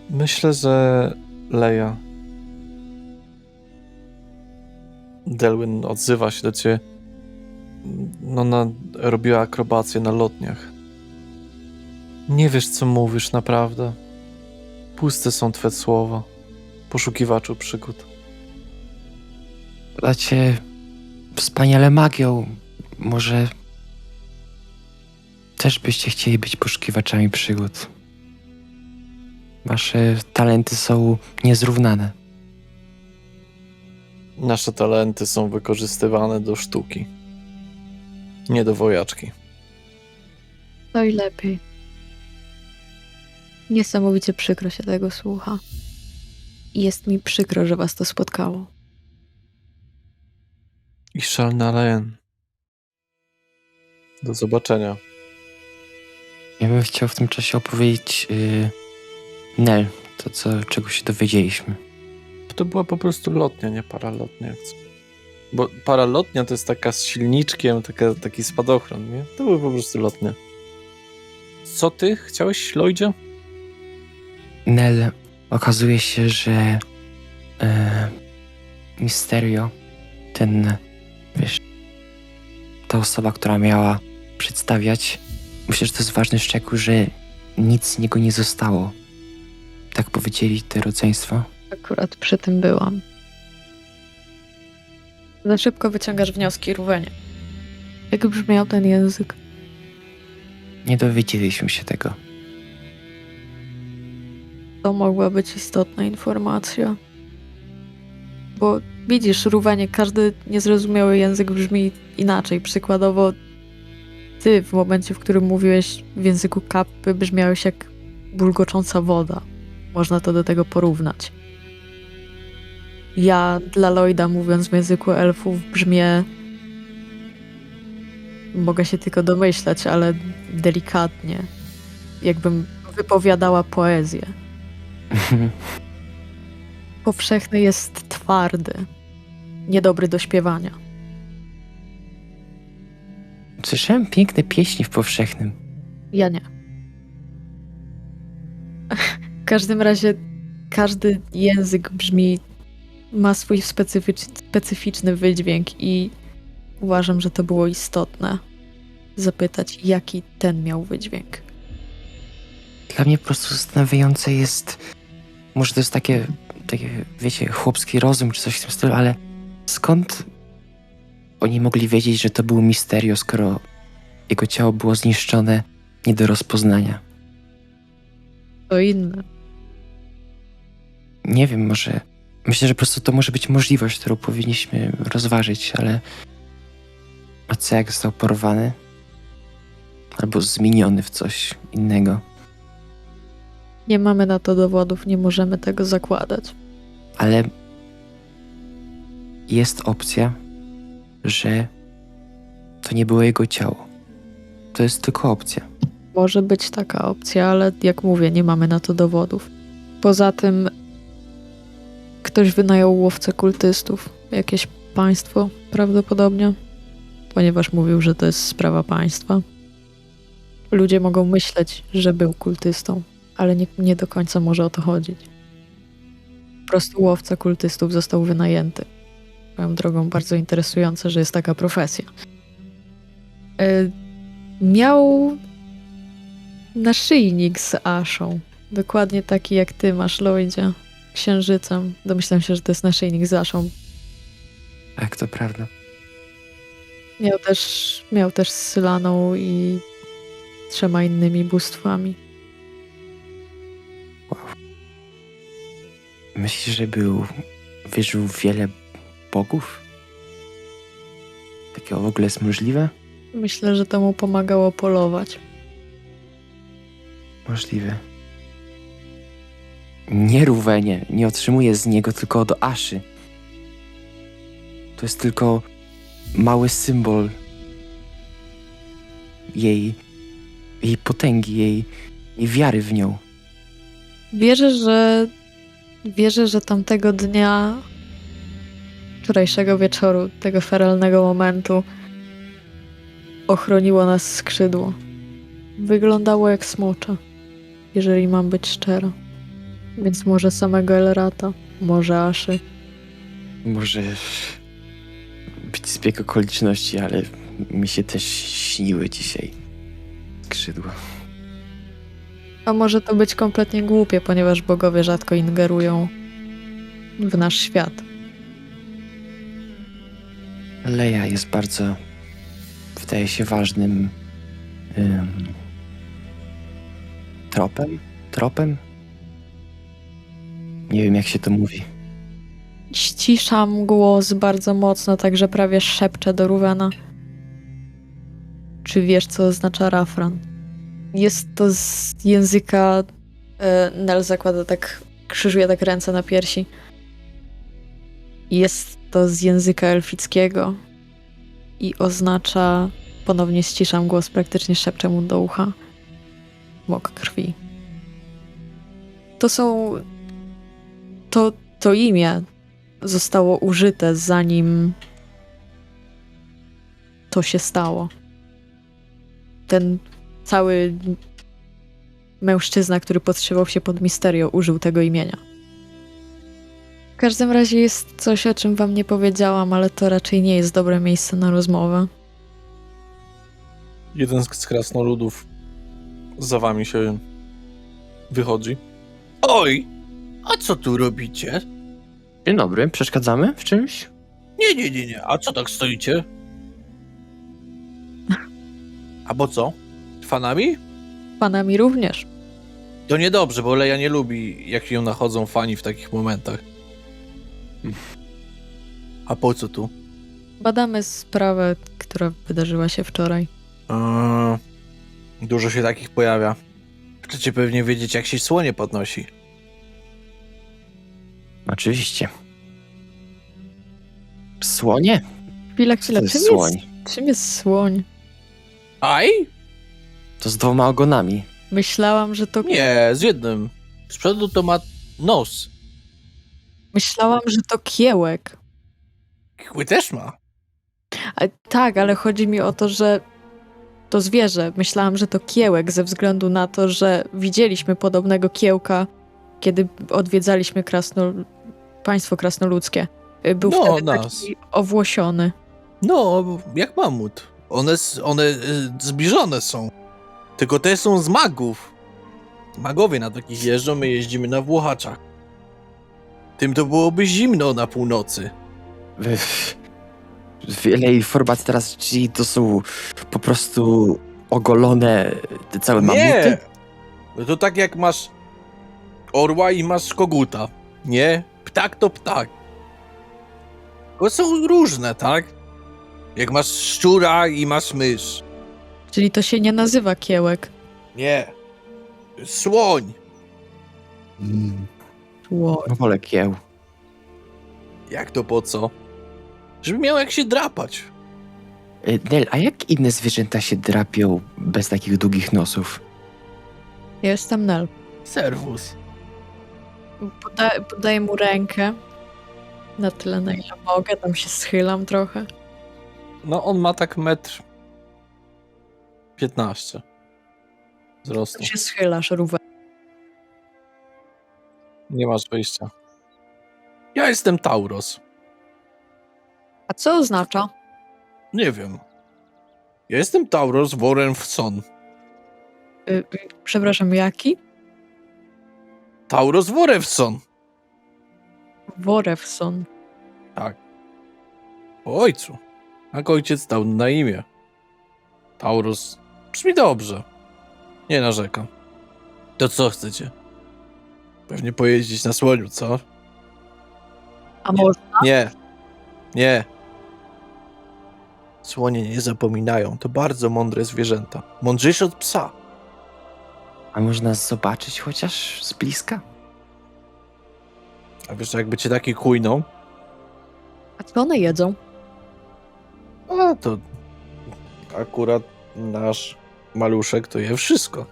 Myślę, że Leia. Delwyn odzywa się do ciebie. Ona robiła akrobację na lotniach. Nie wiesz, co mówisz naprawdę. Puste są twe słowa, poszukiwaczu przygód. Dacie wspaniale magią. Może też byście chcieli być poszukiwaczami przygód. Wasze talenty są niezrównane. Nasze talenty są wykorzystywane do sztuki, nie do wojaczki. To i lepiej. Niesamowicie przykro się tego słucha. I jest mi przykro, że was to spotkało. I Shalnalaen. Do zobaczenia. Ja bym chciał w tym czasie opowiedzieć Nel, czego się dowiedzieliśmy. To była po prostu lotnia, nie paralotnia. Bo paralotnia to jest taka z silniczkiem, taki spadochron, nie? To były po prostu lotnie. Co ty chciałeś, Lloydzie? Nel, okazuje się, że Mysterio, ta osoba, która miała przedstawiać, myślę, że to jest ważny szczegół, że nic z niego nie zostało. Tak powiedzieli te rodzeństwa. Akurat przy tym byłam. Za szybko wyciągasz wnioski, Rówenie. Jak brzmiał ten język? Nie dowiedzieliśmy się tego. To mogła być istotna informacja. Bo widzisz, Rówanie, każdy niezrozumiały język brzmi inaczej. Przykładowo ty w momencie, w którym mówiłeś w języku Kappy, brzmiałeś jak bulgocząca woda. Można to do tego porównać. Ja dla Lloyda, mówiąc w języku elfów, brzmię... Mogę się tylko domyślać, ale delikatnie. Jakbym wypowiadała poezję. Powszechny jest twardy. Niedobry do śpiewania. Słyszałem piękne pieśni w powszechnym. Ja nie. W każdym razie każdy język ma swój specyficzny wydźwięk i uważam, że to było istotne zapytać, jaki ten miał wydźwięk. Dla mnie po prostu zastanawiające jest, może to jest takie, wiecie, chłopski rozum czy coś w tym stylu, ale skąd oni mogli wiedzieć, że to był Mysterio, skoro jego ciało było zniszczone nie do rozpoznania? To inne. Nie wiem, myślę, że po prostu to może być możliwość, którą powinniśmy rozważyć, ale a co jak został porwany? Albo zmieniony w coś innego. Nie mamy na to dowodów, nie możemy tego zakładać. Ale jest opcja, że to nie było jego ciało. To jest tylko opcja. Może być taka opcja, ale jak mówię, nie mamy na to dowodów. Poza tym ktoś wynajął łowcę kultystów. Jakieś państwo prawdopodobnie, ponieważ mówił, że to jest sprawa państwa. Ludzie mogą myśleć, że był kultystą, ale nie do końca może o to chodzić. Po prostu łowca kultystów został wynajęty. Swoją drogą bardzo interesujące, że jest taka profesja. Miał naszyjnik z Aszą. Dokładnie taki jak ty masz, Lloydzie. Księżycem. Domyślam się, że to jest naszyjnik z Aszą. Tak, to prawda. Miał też z Sylaną i 3 innymi bóstwami. Myślisz, że wierzył w wiele bogów? Takiego w ogóle jest możliwe? Myślę, że to mu pomagało polować. Możliwe. Nie Równenie, nie otrzymuje z niego tylko od Aszy. To jest tylko mały symbol jej potęgi, jej wiary w nią. Wierzę, że tamtego dnia, wczorajszego wieczoru, tego feralnego momentu, ochroniło nas skrzydło. Wyglądało jak smocze, jeżeli mam być szczera. Więc może samego Elrata, może Aszy. Może być zbieg okoliczności, ale mi się też śniły dzisiaj skrzydła. A może to być kompletnie głupie, ponieważ bogowie rzadko ingerują w nasz świat. Leja jest bardzo, wydaje się, ważnym tropem? Nie wiem, jak się to mówi. Ściszam głos bardzo mocno, tak że prawie szepczę do Ruwena. Czy wiesz, co oznacza Rafran? Jest to z języka... Nel zakłada tak, krzyżuje tak ręce na piersi. Jest to z języka elfickiego i oznacza... Ponownie ściszam głos, praktycznie szepczę mu do ucha. Mok krwi. To są... To imię zostało użyte, zanim to się stało. Ten cały mężczyzna, który podszywał się pod Misterio, użył tego imienia. W każdym razie jest coś, o czym wam nie powiedziałam, ale to raczej nie jest dobre miejsce na rozmowę. Jeden z krasnoludów za wami się wychodzi. Oj! A co tu robicie? Dzień dobry, przeszkadzamy w czymś? Nie. A co tak stoicie? A bo co? Fanami? Panami również. To niedobrze, bo Leja nie lubi, jak ją nachodzą fani w takich momentach. A po co tu? Badamy sprawę, która wydarzyła się wczoraj. Dużo się takich pojawia. Chcecie pewnie wiedzieć, jak się słonie podnosi. Oczywiście. Słonie? Chwila, Co to jest czym słoń? czym jest słoń? Aj? To z 2 ogonami. Myślałam, że to... Nie, z jednym. Z przodu to ma nos. Myślałam, że to kiełek. Kły też ma. Tak, ale chodzi mi o to, że to zwierzę. Myślałam, że to kiełek ze względu na to, że widzieliśmy podobnego kiełka, kiedy odwiedzaliśmy państwo krasnoludzkie. Był No, wtedy nas. taki owłosiony. No, jak mamut. One zbliżone są. Tylko te są z magów. Magowie na takich jeżdżą, my jeździmy na włochaczach. Tym to byłoby zimno na północy. Wiele informacji teraz, czyli to są po prostu ogolone te całe mamuty? Nie! No to tak jak masz orła i masz koguta. Nie? Ptak to ptak. To są różne, tak? Jak masz szczura i masz mysz. Czyli to się nie nazywa kiełek. Nie. Słoń. Słoń. No wolę kieł. Jak to po co? Żeby miał jak się drapać. Nel, a jak inne zwierzęta się drapią bez takich długich nosów? Ja jestem Nel. Serwus. Podaję mu rękę. Na tyle, na ile mogę. Tam się schylam trochę. No on ma tak 1,15 m wzrostu. Się schylasz, Ruwe. Nie masz wyjścia. Ja jestem Tauros. A co oznacza? Nie wiem. Ja jestem Tauros Worenfson. Przepraszam, jaki? Tauros Worewson. Worewson. Tak. Po ojcu. Jak ojciec dał na imię. Taurus. Brzmi dobrze. Nie narzekam. To co chcecie? Pewnie pojeździć na słoniu, co? A może? Nie. Nie. Słonie nie zapominają. To bardzo mądre zwierzęta. Mądrzejsze od psa. A można zobaczyć chociaż z bliska? A wiesz, jakby cię taki kujną, A co one jedzą? a to akurat nasz maluszek to je wszystko.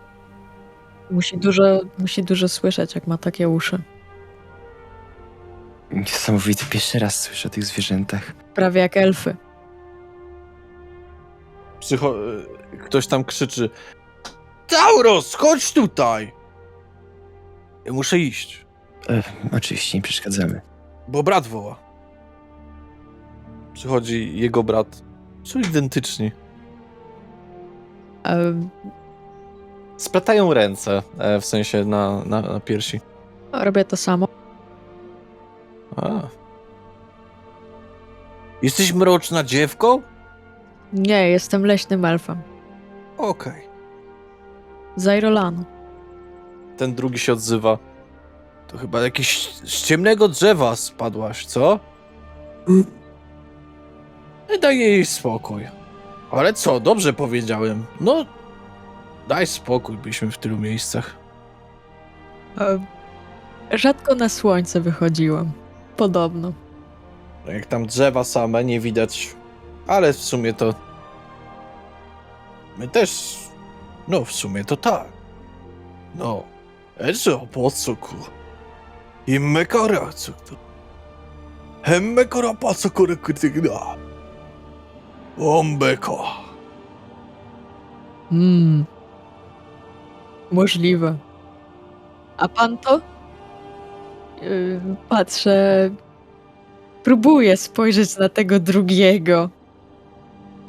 Musi dużo słyszeć, jak ma takie uszy. Niesamowite, pierwszy raz słyszę o tych zwierzętach. Prawie jak elfy. Ktoś tam krzyczy: Tauros, chodź tutaj! Ja muszę iść, Oczywiście, nie przeszkadzamy. bo brat woła. Przychodzi jego brat Są identyczni. E, Splatają ręce, w sensie na piersi. robię to samo. A. Jesteś mroczna dziewką? Nie, jestem leśnym elfem. Okej. Z Airolanu. Ten drugi się odzywa. To chyba jakieś z ciemnego drzewa spadłaś, co? Daj jej spokój. Ale co, dobrze powiedziałem. No, daj spokój, byliśmy w tylu miejscach. Rzadko na słońce wychodziłam. Podobno. No jak tam drzewa same, nie widać. Ale w sumie to... My też... No, w sumie to tak. No. Eżo, po co ku? Imme kara, co to? Hemme kara, po co kura kytygna? Ombeko. Możliwe. A pan to? Patrzę. Próbuję spojrzeć na tego drugiego.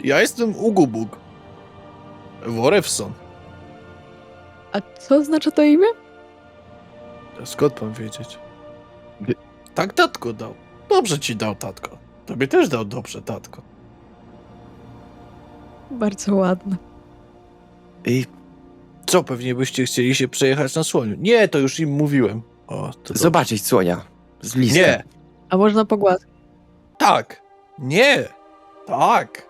Ja jestem Ugubuk. Worewson. A co znaczy to imię? Skąd mam wiedzieć? Tak tatko dał. Dobrze ci dał tatko. Tobie też dał dobrze tatko. Bardzo ładne. I co, pewnie byście chcieli się przejechać na słoniu? Nie, to już im mówiłem. O, to dobrze. Zobaczyć słonia. Z bliska. Nie, A można pogłaskać. tak, nie, tak.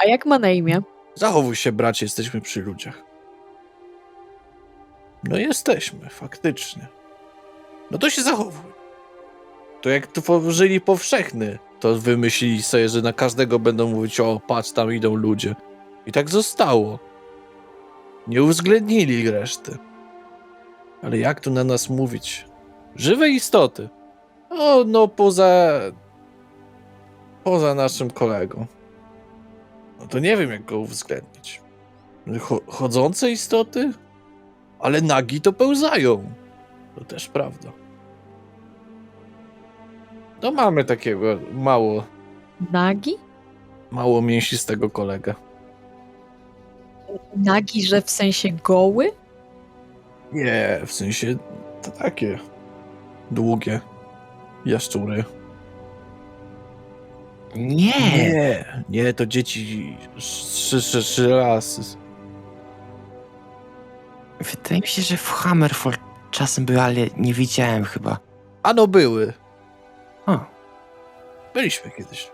A jak ma na imię? Zachowuj się, bracie, jesteśmy przy ludziach. No jesteśmy, faktycznie. No to się zachowuj. To jak tworzyli powszechny, to wymyślili sobie, że na każdego będą mówić, o, patrz, tam idą ludzie. I tak zostało. Nie uwzględnili reszty. Ale jak tu na nas mówić? Żywe istoty. O, no poza naszym kolegą. No to nie wiem, jak go uwzględnić. Chodzące istoty? Ale nagi to pełzają. To też prawda. No mamy takiego Nagi? mało mięsistego kolegę. Nagi, że w sensie goły? Nie, w sensie to takie długie jaszczury. Nie, to dzieci trzy rasy. Wydaje mi się, że w Hammerfall czasem były, ale nie widziałem chyba. Ano były. O, Byliśmy kiedyś.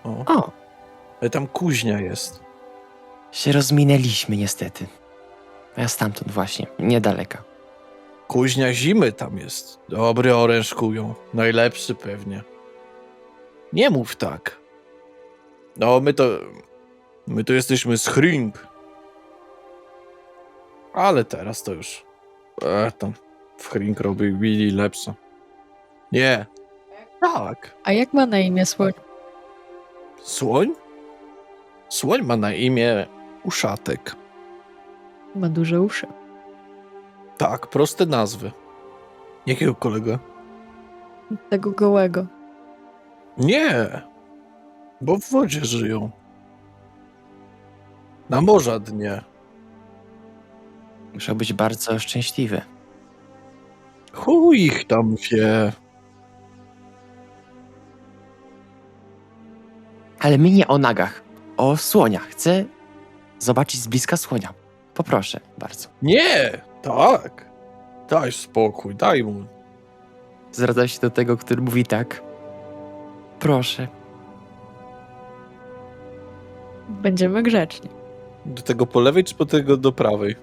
O. o, Ale tam kuźnia jest. się rozminęliśmy niestety. Ja stamtąd właśnie, niedaleka. Kuźnia zimy tam jest. Dobry oręż kują. Najlepszy pewnie. Nie mów tak. No, my to jesteśmy z Hring. Ale teraz to już... tam w Hring robili lepsze. Nie. Tak. A jak ma na imię słoń? Słoń? Słoń ma na imię Uszatek. Ma duże uszy. Tak, proste nazwy. Jakiego kolega? Tego gołego. Nie, bo w wodzie żyją. Na morza dnie. Muszę być bardzo szczęśliwy. Chuj ich tam wie. Ale my nie o nagach, o słoniach. Chcę zobaczyć z bliska słonia. Poproszę bardzo. Nie, tak. Daj spokój, daj mu. Zwracam się do tego, który mówi tak. Proszę. Będziemy grzeczni. Do tego po lewej, czy po tego do prawej?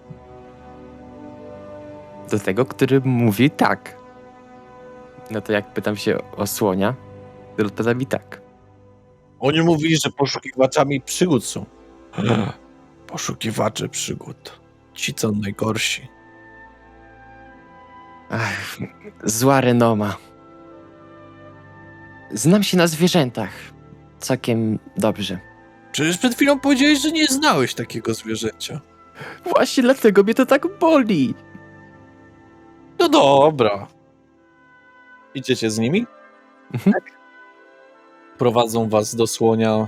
Do tego, który mówi tak. No to jak pytam się o słonia, to odpowiada mi tak. Oni mówili, że poszukiwaczami przygód są. Poszukiwacze przygód. Ci co najgorsi. Ach, zła renoma. Znam się na zwierzętach. Całkiem dobrze. Przecież przed chwilą powiedziałeś, że nie znałeś takiego zwierzęcia. Właśnie dlatego mnie to tak boli. No dobra. Idziecie z nimi? Mhm. Prowadzą was do słonia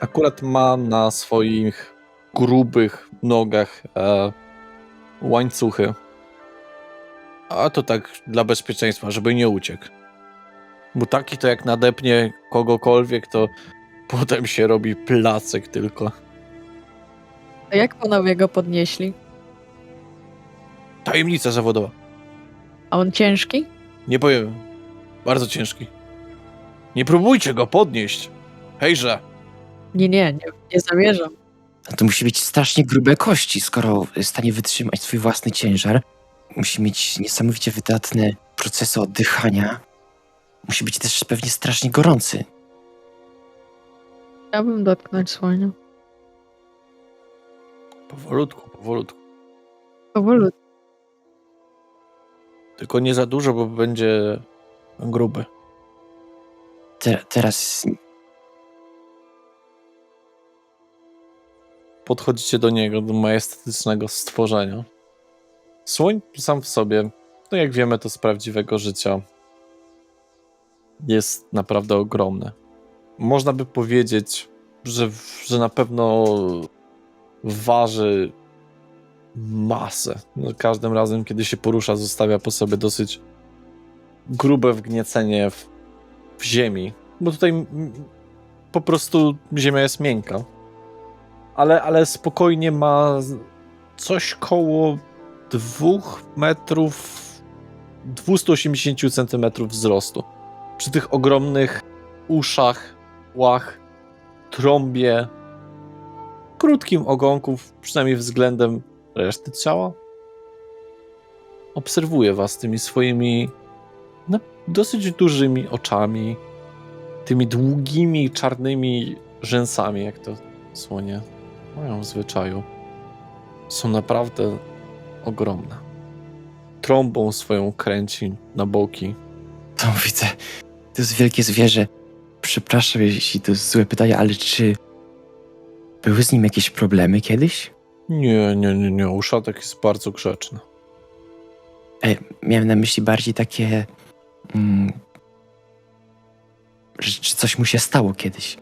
akurat ma na swoich grubych nogach łańcuchy. A to tak dla bezpieczeństwa, żeby nie uciekł. Bo taki to jak nadepnie kogokolwiek, to potem się robi placek tylko. A jak panowie go podnieśli? Tajemnica zawodowa. A on ciężki? Nie powiem. Bardzo ciężki. Nie próbujcie go podnieść. Hejże. Nie zamierzam. No to musi być strasznie grube kości, skoro w stanie wytrzymać swój własny ciężar. Musi mieć niesamowicie wydatne procesy oddychania. Musi być też pewnie strasznie gorący. Chciałbym dotknąć słonia. Powolutku, powolutku. Powolutku. Tylko nie za dużo, bo będzie gruby. Teraz Podchodzicie do niego, do majestatycznego stworzenia. Słoń sam w sobie, no jak wiemy to z prawdziwego życia, jest naprawdę ogromny. Można by powiedzieć, że na pewno waży masę. No, każdym razem, kiedy się porusza, zostawia po sobie dosyć grube wgniecenie w ziemi, bo tutaj po prostu ziemia jest miękka. Ale spokojnie ma coś koło 2 metrów, 280 centymetrów wzrostu. Przy tych ogromnych uszach, łach, trąbie, krótkim ogonku, przynajmniej względem reszty ciała. Obserwuje was tymi swoimi dosyć dużymi oczami, tymi długimi, czarnymi rzęsami, jak to słonie mają w zwyczaju. Są naprawdę ogromne. Trąbą swoją kręci na boki. to widzę. To jest wielkie zwierzę. Przepraszam, jeśli to jest złe pytanie, ale czy były z nim jakieś problemy kiedyś? Nie. Uszatek jest bardzo grzeczny. Miałem na myśli bardziej takie... że czy coś mu się stało kiedyś.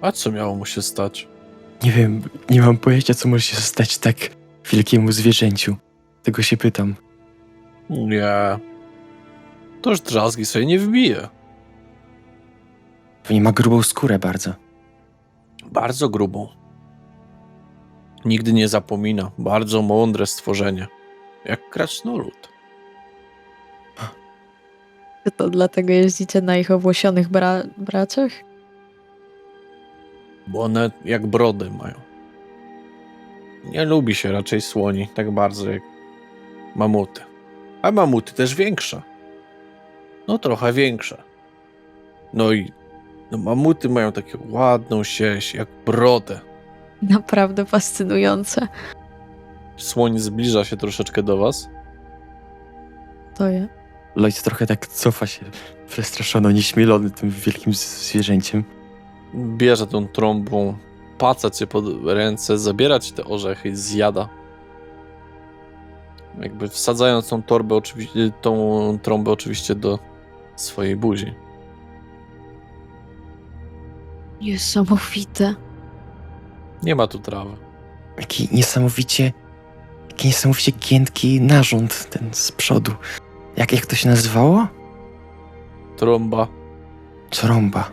A co miało mu się stać? Nie wiem, nie mam pojęcia, co może się stać tak wielkiemu zwierzęciu. Tego się pytam. Nie. Toż drzazgi sobie nie wbije. Pewnie ma grubą skórę bardzo. Bardzo grubą. Nigdy nie zapomina. Bardzo mądre stworzenie. Jak krasnolud. Czy to dlatego jeździcie na ich owłosionych braciach? Bo one jak brody mają. Nie lubi się raczej słoni tak bardzo jak mamuty. A mamuty też większe. No trochę większe. No i mamuty mają taką ładną sieś, jak brodę. Naprawdę fascynujące. Słoń zbliża się troszeczkę do was. To je. Lloyd trochę tak cofa się, przestraszony, nieśmielony tym wielkim zwierzęciem. Bierze tą trąbą, paca cię pod ręce, zabiera ci te orzechy i zjada. Jakby wsadzając tą trąbę oczywiście do swojej buzi. Niesamowite. Nie ma tu trawy. Jaki niesamowicie giętki narząd ten z przodu. Jak to się nazywało? Trąba. Trąba.